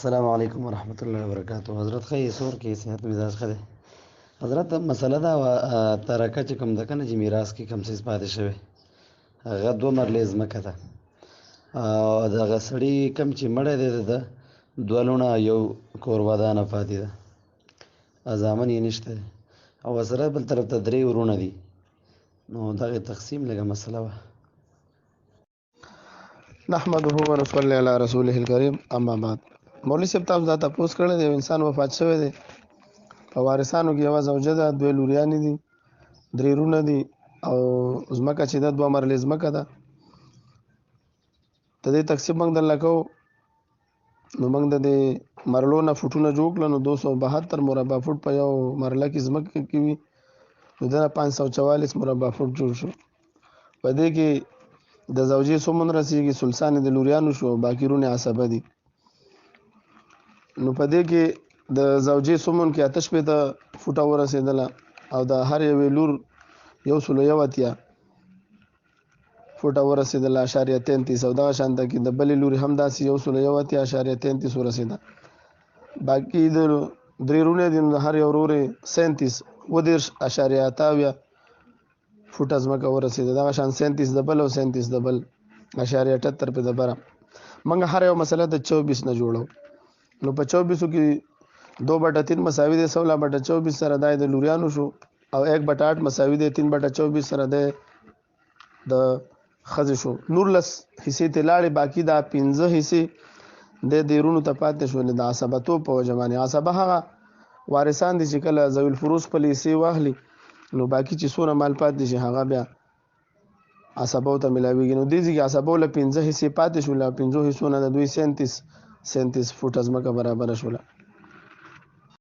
السلام علیکم ورحمۃ اللہ وبرکاتہ. حضرت خی سور کې صحت مزاج خده حضرت مسله دا ترکه چې کوم د کنه چې میراث کې کم څه پاتې شوی هغه دوه مرلې ځمکه ده او دغه سړي کم چې مړی دی د دوه لوڼه یو کور ودانه پاتې ده زامن یې نشته او سره بل طرف ته درې ورونه دي نو دغه تقسیم لږه مسله وه. نحمده ونصلي علی رسوله الکریم اما بعد. مولوی صاحب تاسو دا تپوس کړی دی انسان وفات شوی دی په وارثانو کې یوه زوجه ده دوه لوریانې دي درې رونه دي او ځمکه چې ده دوه مرلې ځمکه ده د دې تقسیم موږ درله کوو نو موږ د دې مرلو نه فوټونه جوړ کړل نو 272 مربع فوټ په یو مرله کې ځمکه کې وي نو دنه 544 مربع فوټ جوړ شو. په دې کې د زوجې سمون رسیږي سلسان د لوریانو شو باقی رونه عصبه دي نو په دې کې د زوجې سمون کې 8 فوټه ورسېدله او د هر یوې لور 1.1 فوټه ورسېدله 0.33 او دغه شانته کې د بلې لوري هم داسې 1.1 ورسېده باقي د درې رونه دي نو د هر یو ورورې 37.28 فوټه ځمکه ورسېده دغه شان 37 د بل او 37 د بل 0.78 په دبره موږ هر یو مسله د 24 نه جوړو نو په 24 کې 2/3 مساوي دی 16/24 سره د لوریانو شو او 1/8 مساوي دی 3/24 سره د خځې شو. 19 حصې ته لاړې باقي دا 15 حصې د دیرونو ته پاتې شولې د عصبتو په وجه باندې. عصبه هغه وارثان دي چې کله ذوی الفروض خپل حصې واخلي نو باقي چې څونه مال پاتې شي هغه بیا عصبو ته ملاویږي نو دې ځکه عصبو له 15 حصې پاتې شول 15 حصو نه د دوی 37 فوټه ځمکه برابر شوله.